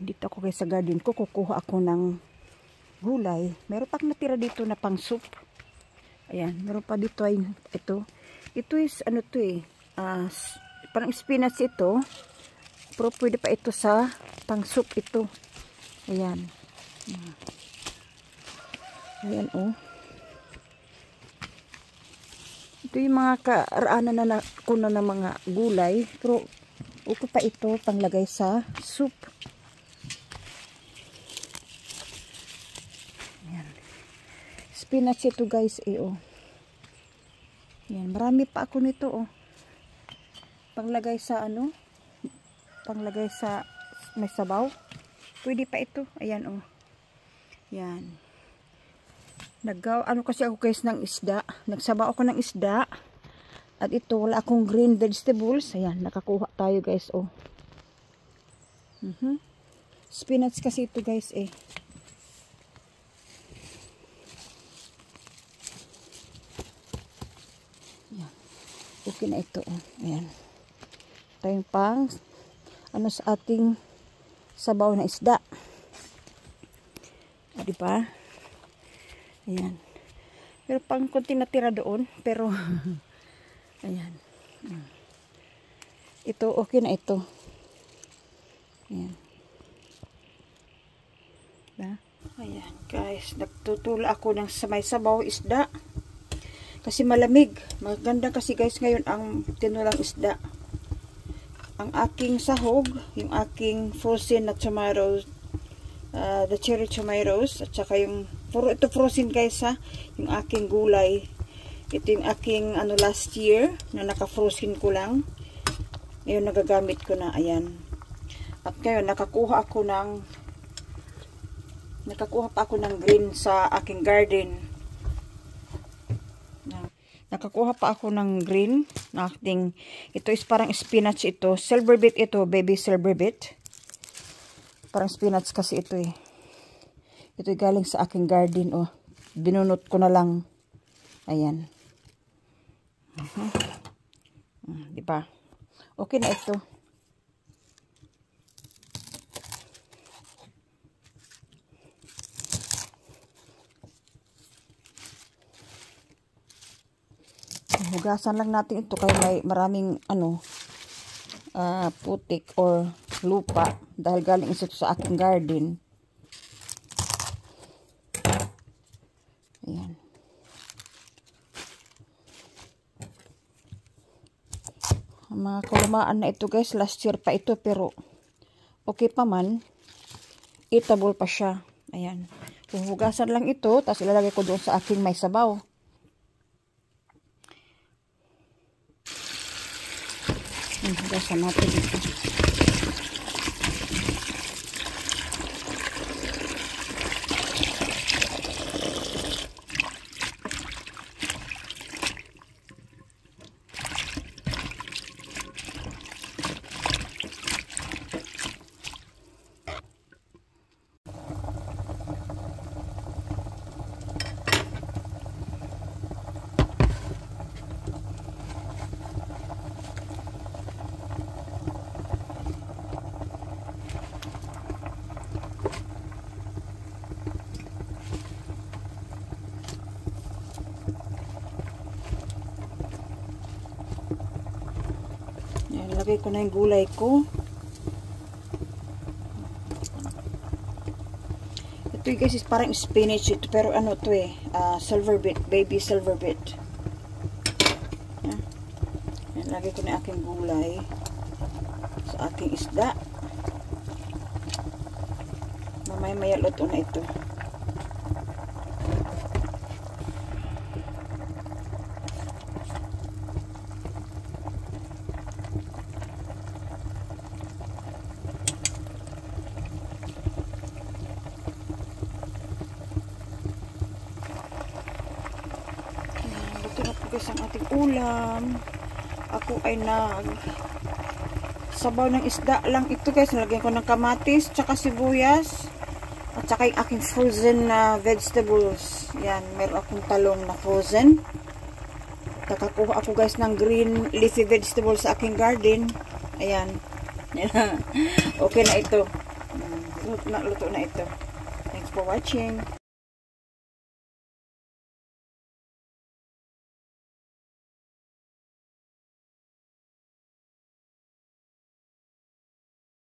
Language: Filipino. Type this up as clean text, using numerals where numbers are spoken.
Dito ako guys sa garden ko, kukuha ako ng gulay. Meron pa natira dito na pang soup. Ayan, meron pa dito ay ito. Ito is ano to eh, parang spinach ito. Pero pwede pa ito sa pang soup ito. Ayan. Ayan oh. Ito yung mga karaanan na kuno ng mga gulay. Pero okay pa ito panglagay sa soup. Ayan. Spinach ito guys eh oh. Ayan, marami pa ako nito oh. Panglagay sa ano? Panglagay sa may sabaw. Pwede pa ito. Ayan oh. Ayan. Ano kasi ako guys ng isda. Nagsabaw ako ng isda. At ito, wala akong green vegetables. Ayan, nakakuha tayo guys, oh. Spinach kasi ito guys, eh. Ayan. Okay na ito, oh. Ayan. Tayong pang, ano sa ating sabaw na isda. Diba? Ayan. Pero pang konti natira doon. Pero, ayan. Ito, okay na ito. Ayan. Diba? Ayan, guys. Nagtutula ako ng may sabaw isda. Kasi malamig. Maganda kasi guys ngayon ang tinulang isda. Ang aking sahog, yung aking frozen na tomatoes, the cherry tomatoes, at saka yung ito frozen guys ha, yung aking gulay. Ito yung aking ano last year na naka-frozen ko lang. Ngayon nagagamit ko na, ayan. At ngayon nakakuha pa ako ng green sa aking garden. Nakakuha pa ako ng green na ating, ito is parang spinach ito. Silver beet ito, baby silver beet. Parang spinach kasi ito eh. Ito galing sa aking garden, oh. Binunot ko na lang. Ayan. Diba? Okay na ito. Hugasan lang natin ito kaya may maraming ano, putik or lupa dahil galing ito sa aking garden. Ayan. Ang mga kulamaan na ito guys, last year pa ito pero okay pa man. Eatable pa siya. Ayan. Hugasan lang ito, tapos ilalagay ko doon sa aking may sabaw. Hugasan natin ito. Lagay ko na yung gulay ko. Ito guys is parang spinach ito. Pero ano to eh. Silver beet. Baby silver beet. Yan. Lagay ko na aking gulay. Sa aking isda. Mamaya-maya luto na ito. Guys, ang ating ulam. Ako ay sabaw ng isda lang ito guys. Nalagyan ko ng kamatis, tsaka sibuyas, at tsaka yung aking frozen na vegetables. Yan, meron akong talong na frozen. Kakakuha ako guys ng green leafy vegetables sa aking garden. Ayan. Okay na ito. luto na ito. Thanks for watching.